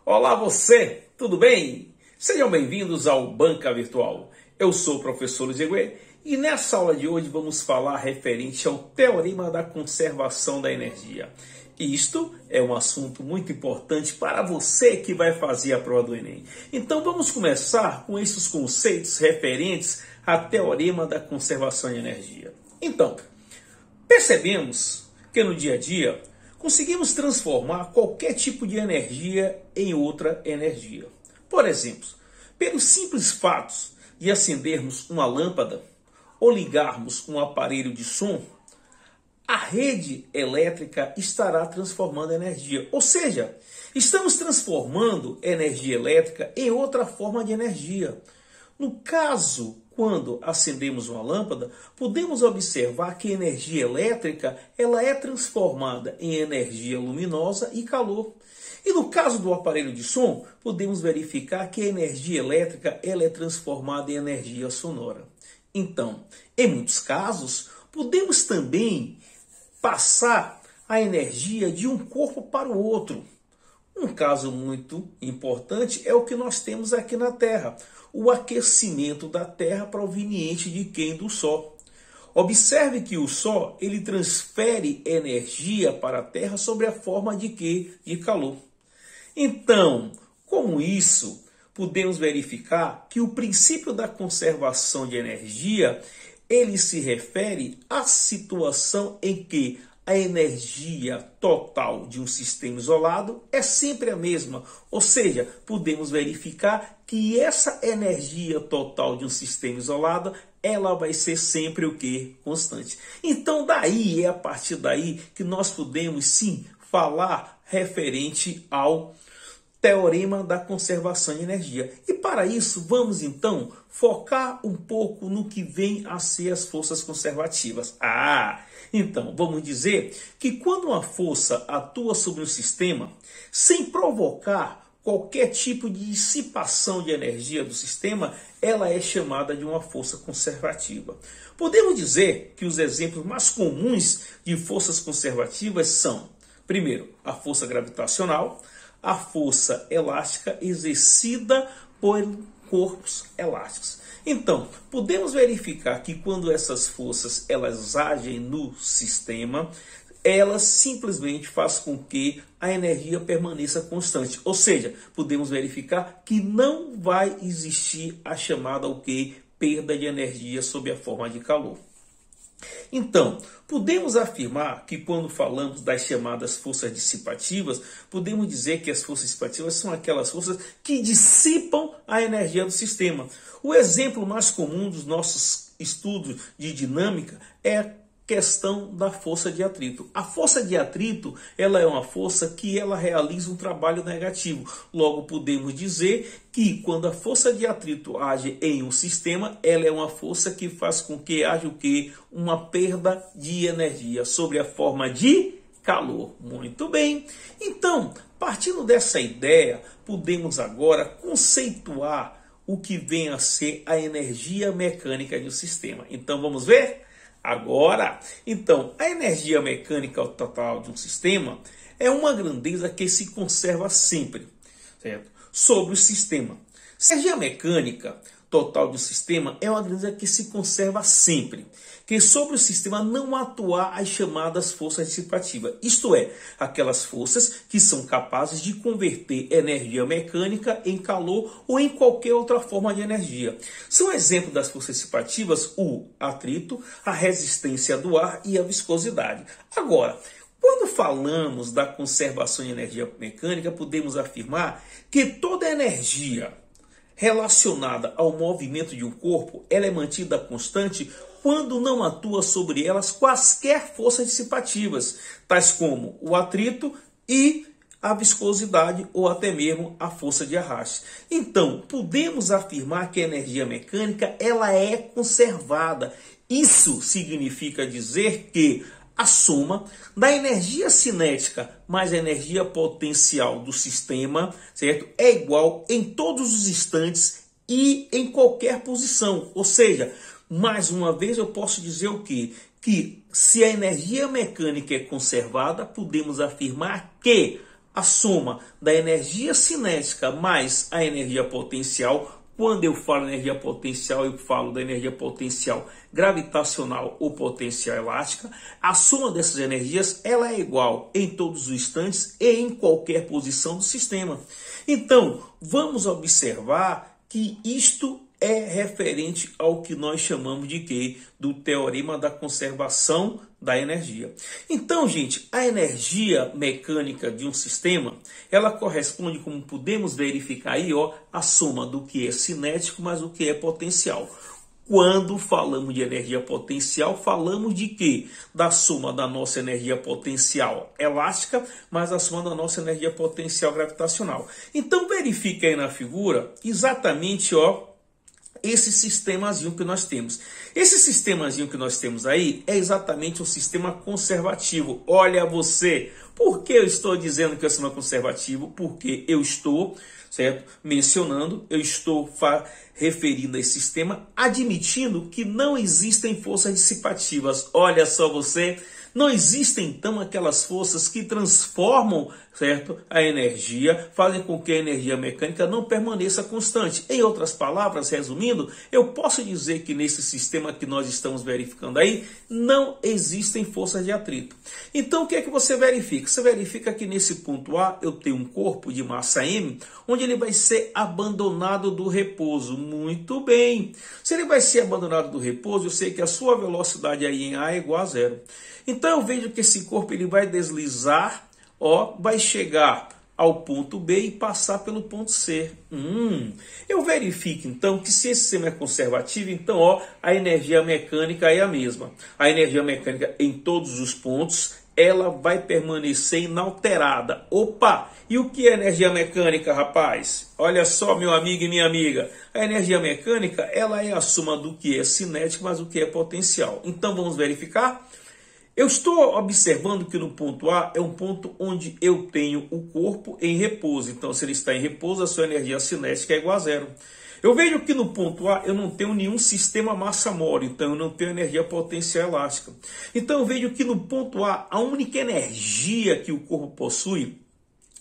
Olá você, tudo bem? Sejam bem-vindos ao Banca Virtual. Eu sou o professor Luiz Eguê e nessa aula de hoje vamos falar referente ao Teorema da Conservação da Energia. Isto é um assunto muito importante para você que vai fazer a prova do Enem. Então vamos começar com esses conceitos referentes ao Teorema da Conservação de Energia. Então, percebemos que no dia a dia conseguimos transformar qualquer tipo de energia em outra energia. Por exemplo, pelo simples fato de acendermos uma lâmpada ou ligarmos um aparelho de som, a rede elétrica estará transformando energia. Ou seja, estamos transformando energia elétrica em outra forma de energia. No caso, quando acendemos uma lâmpada, podemos observar que a energia elétrica ela é transformada em energia luminosa e calor. E no caso do aparelho de som, podemos verificar que a energia elétrica ela é transformada em energia sonora. Então, em muitos casos, podemos também passar a energia de um corpo para o outro. Um caso muito importante é o que nós temos aqui na Terra, o aquecimento da Terra proveniente de quem? Do Sol. Observe que o Sol ele transfere energia para a Terra sob a forma de quê? De calor. Então, com isso, podemos verificar que o princípio da conservação de energia ele se refere à situação em que a energia total de um sistema isolado é sempre a mesma. Ou seja, podemos verificar que essa energia total de um sistema isolado, ela vai ser sempre o quê? Constante. Então, daí, é a partir daí que nós podemos, sim, falar referente ao Teorema da Conservação de Energia. E para isso, vamos então focar um pouco no que vem a ser as forças conservativas. Então, vamos dizer que quando uma força atua sobre um sistema, sem provocar qualquer tipo de dissipação de energia do sistema, ela é chamada de uma força conservativa. Podemos dizer que os exemplos mais comuns de forças conservativas são, primeiro, a força gravitacional, a força elástica exercida por corpos elásticos. Então, podemos verificar que quando essas forças elas agem no sistema, elas simplesmente fazem com que a energia permaneça constante. Ou seja, podemos verificar que não vai existir a chamada o quê? Perda de energia sob a forma de calor. Então, podemos afirmar que quando falamos das chamadas forças dissipativas, podemos dizer que as forças dissipativas são aquelas forças que dissipam a energia do sistema. O exemplo mais comum dos nossos estudos de dinâmica é a questão da força de atrito. A força de atrito ela é uma força que ela realiza um trabalho negativo. Logo, podemos dizer que quando a força de atrito age em um sistema, ela é uma força que faz com que haja o quê? Uma perda de energia sob a forma de calor. Muito bem. Então, partindo dessa ideia, podemos agora conceituar o que vem a ser a energia mecânica de um sistema. Então, vamos ver? Agora, então, a energia mecânica total de um sistema é uma grandeza que se conserva sempre, certo? Sobre o sistema. A energia mecânica total de um sistema é uma grandeza que se conserva sempre, que sobre o sistema não atuar as chamadas forças dissipativas, isto é, aquelas forças que são capazes de converter energia mecânica em calor ou em qualquer outra forma de energia. São exemplos das forças dissipativas o atrito, a resistência do ar e a viscosidade. Agora, quando falamos da conservação de energia mecânica, podemos afirmar que toda energia relacionada ao movimento de um corpo, ela é mantida constante quando não atua sobre elas quaisquer forças dissipativas, tais como o atrito e a viscosidade ou até mesmo a força de arraste. Então, podemos afirmar que a energia mecânica ela é conservada. Isso significa dizer que a soma da energia cinética mais a energia potencial do sistema, certo? É igual em todos os instantes e em qualquer posição. Ou seja, mais uma vez eu posso dizer o quê? Que se a energia mecânica é conservada, podemos afirmar que a soma da energia cinética mais a energia potencial. Quando eu falo energia potencial, eu falo da energia potencial gravitacional ou potencial elástica. A soma dessas energias ela é igual em todos os instantes e em qualquer posição do sistema. Então, vamos observar que isto é referente ao que nós chamamos de quê? Do teorema da conservação da energia. Então, gente, a energia mecânica de um sistema, ela corresponde, como podemos verificar aí, ó, a soma do que é cinético mais o que é potencial. Quando falamos de energia potencial, falamos de quê? Da soma da nossa energia potencial elástica, mais a soma da nossa energia potencial gravitacional. Então, verifique aí na figura exatamente, ó, esse sistemazinho que nós temos. Esse sistemazinho que nós temos aí é exatamente um sistema conservativo. Olha você, por que eu estou dizendo que é um sistema conservativo? Porque eu estou, certo, mencionando, eu estou referindo a esse sistema, admitindo que não existem forças dissipativas. Olha só você, não existem então aquelas forças que transformam, certo, a energia, fazem com que a energia mecânica não permaneça constante. Em outras palavras, resumindo, eu posso dizer que nesse sistema que nós estamos verificando aí, não existem forças de atrito. Então o que é que você verifica? Você verifica que nesse ponto A eu tenho um corpo de massa M, onde ele vai ser abandonado do repouso. Muito bem. Se ele vai ser abandonado do repouso, eu sei que a sua velocidade aí em A é igual a zero. Então eu vejo que esse corpo ele vai deslizar, ó, vai chegar ao ponto B e passar pelo ponto C. Eu verifico então que se esse sistema é conservativo, então ó, a energia mecânica é a mesma. A energia mecânica em todos os pontos, ela vai permanecer inalterada. Opa! E o que é energia mecânica, rapaz? Olha só, meu amigo e minha amiga. A energia mecânica, ela é a soma do que é cinético mais o que é potencial. Então vamos verificar? Eu estou observando que no ponto A é um ponto onde eu tenho o corpo em repouso. Então, se ele está em repouso, a sua energia cinética é igual a zero. Eu vejo que no ponto A eu não tenho nenhum sistema massa-mole, então eu não tenho energia potencial elástica. Então, eu vejo que no ponto A, a única energia que o corpo possui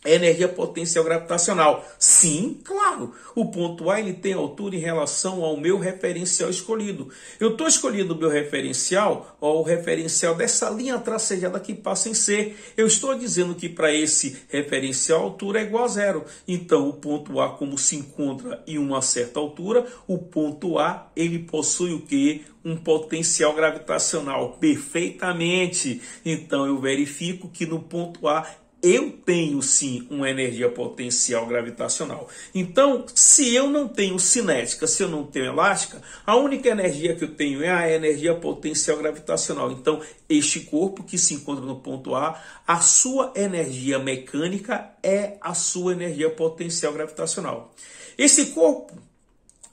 é energia potencial gravitacional. Sim, claro. O ponto A ele tem altura em relação ao meu referencial escolhido. Eu estou escolhendo o meu referencial, ó, o referencial dessa linha tracejada que passa em C. Eu estou dizendo que para esse referencial a altura é igual a zero. Então, o ponto A, como se encontra em uma certa altura, o ponto A ele possui o quê? Um potencial gravitacional. Perfeitamente. Então, eu verifico que no ponto A eu tenho sim uma energia potencial gravitacional. Então, se eu não tenho cinética, se eu não tenho elástica, a única energia que eu tenho é a energia potencial gravitacional. Então, este corpo que se encontra no ponto a sua energia mecânica é a sua energia potencial gravitacional. Esse corpo,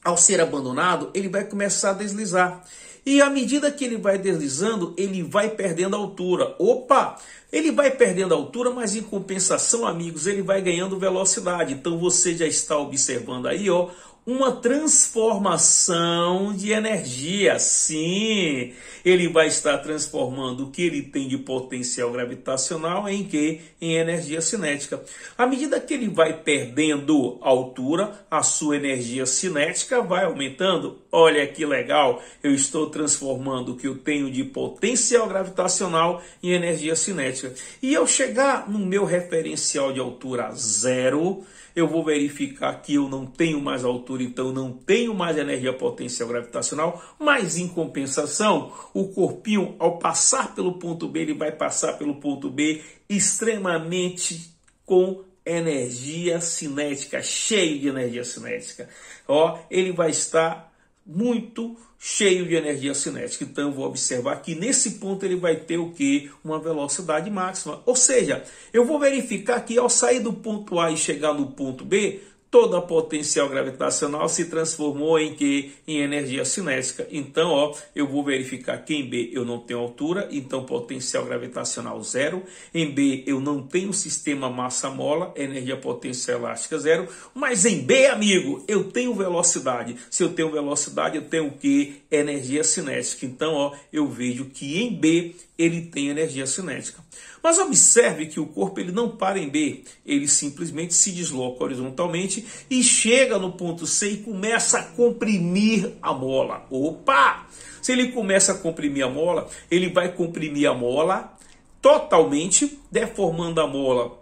ao ser abandonado, ele vai começar a deslizar. E à medida que ele vai deslizando, ele vai perdendo altura. Opa! Ele vai perdendo altura, mas em compensação, amigos, ele vai ganhando velocidade. Então você já está observando aí, ó, uma transformação de energia. Sim, ele vai estar transformando o que ele tem de potencial gravitacional em quê? Em energia cinética. À medida que ele vai perdendo altura, a sua energia cinética vai aumentando. Olha que legal, eu estou transformando o que eu tenho de potencial gravitacional em energia cinética. E ao chegar no meu referencial de altura zero, eu vou verificar que eu não tenho mais altura, então não tenho mais energia potencial gravitacional, mas em compensação, o corpinho, ao passar pelo ponto B, ele vai passar pelo ponto B extremamente com energia cinética, cheio de energia cinética. Ó, ele vai estar muito cheio de energia cinética. Então eu vou observar que nesse ponto ele vai ter o quê? Uma velocidade máxima. Ou seja, eu vou verificar que ao sair do ponto A e chegar no ponto B, toda a potencial gravitacional se transformou em quê? Em energia cinética. Então, ó, eu vou verificar que em B eu não tenho altura, então potencial gravitacional zero. Em B eu não tenho sistema massa-mola, energia potencial elástica zero. Mas em B, amigo, eu tenho velocidade. Se eu tenho velocidade, eu tenho o quê? Energia cinética. Então, ó, eu vejo que em B ele tem energia cinética. Mas observe que o corpo ele não para em B, ele simplesmente se desloca horizontalmente e chega no ponto C e começa a comprimir a mola. Opa! Se ele começa a comprimir a mola, ele vai comprimir a mola totalmente, deformando a mola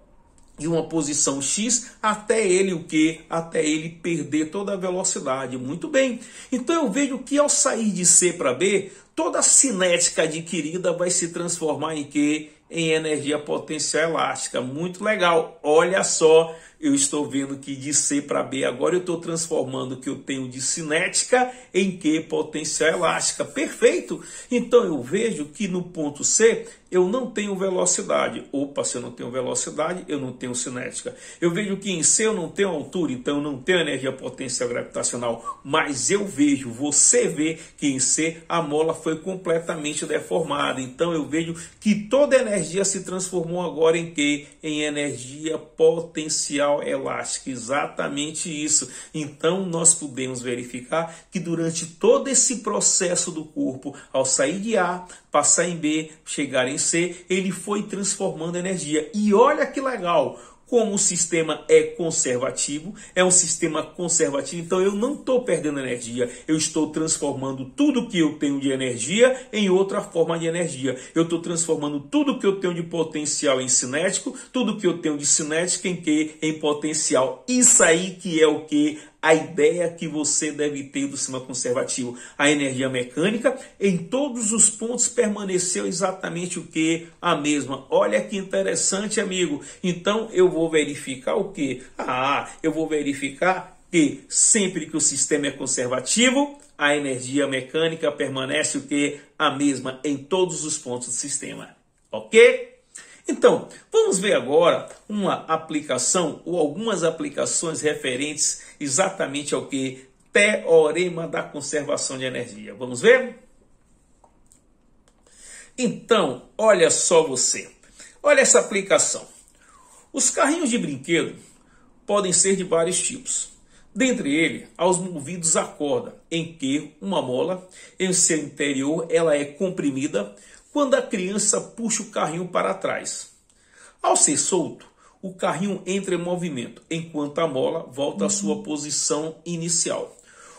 de uma posição X até ele o quê? Até ele perder toda a velocidade. Muito bem. Então eu vejo que ao sair de C para B, toda a cinética adquirida vai se transformar em quê? Em energia potencial elástica. Muito legal. Olha só, eu estou vendo que de C para B agora eu estou transformando o que eu tenho de cinética em que? Potencial elástica. Perfeito. Então eu vejo que no ponto C eu não tenho velocidade. Opa, se eu não tenho velocidade, eu não tenho cinética. Eu vejo que em C eu não tenho altura, então eu não tenho energia potencial gravitacional. Mas eu vejo, você vê que em C a mola foi completamente deformada. Então eu vejo que toda energia se transformou agora em quê? Em energia potencial elástica. Exatamente isso. Então nós podemos verificar que durante todo esse processo do corpo, ao sair de A, passar em B, chegar em C, ele foi transformando energia. E olha que legal, como o sistema é conservativo, é um sistema conservativo, então eu não estou perdendo energia, eu estou transformando tudo que eu tenho de energia em outra forma de energia. Eu estou transformando tudo que eu tenho de potencial em cinético, tudo que eu tenho de cinético em quê? Em potencial. Isso aí que é o que? A ideia que você deve ter do sistema conservativo. A energia mecânica em todos os pontos permaneceu exatamente o que? A mesma. Olha que interessante, amigo. Então eu vou verificar o que? Eu vou verificar que sempre que o sistema é conservativo, a energia mecânica permanece o que? A mesma em todos os pontos do sistema. Ok? Então, vamos ver agora uma aplicação ou algumas aplicações referentes exatamente ao que? Teorema da conservação de energia. Vamos ver? Então, olha só você. Olha essa aplicação. Os carrinhos de brinquedo podem ser de vários tipos. Dentre eles, aos movidos a corda, em que uma mola em seu interior ela é comprimida quando a criança puxa o carrinho para trás. Ao ser solto, o carrinho entra em movimento, enquanto a mola volta à sua posição inicial.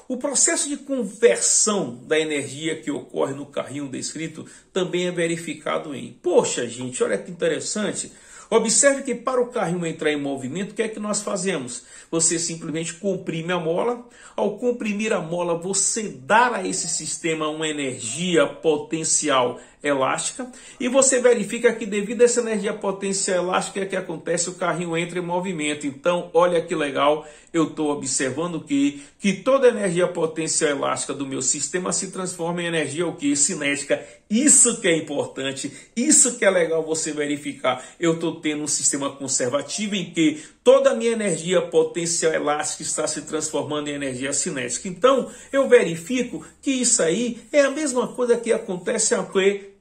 O processo de conversão da energia que ocorre no carrinho descrito também é verificado em... Poxa, gente, olha que interessante. Observe que para o carrinho entrar em movimento, o que é que nós fazemos? Você simplesmente comprime a mola. Ao comprimir a mola, você dá a esse sistema uma energia potencial elástica. E você verifica que devido a essa energia potencial elástica, o que acontece? O carrinho entra em movimento. Então, olha que legal, eu estou observando que toda a energia potencial elástica do meu sistema se transforma em energia o quê? Cinética. Isso que é importante, isso que é legal você verificar. Eu estou tendo um sistema conservativo em que toda a minha energia potencial elástica está se transformando em energia cinética. Então, eu verifico que isso aí é a mesma coisa que acontece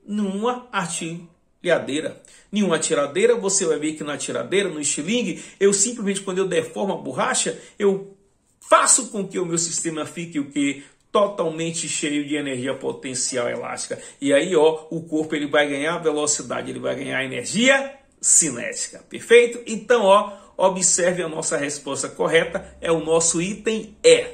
numa artilhadeira. Em uma tiradeira, você vai ver que na tiradeira, no estilingue, eu simplesmente, quando eu deformo a borracha, eu faço com que o meu sistema fique o quê? Totalmente cheio de energia potencial elástica. E aí, o corpo ele vai ganhar velocidade, ele vai ganhar energia cinética. Perfeito? Então, observe a nossa resposta correta, é o nosso item E.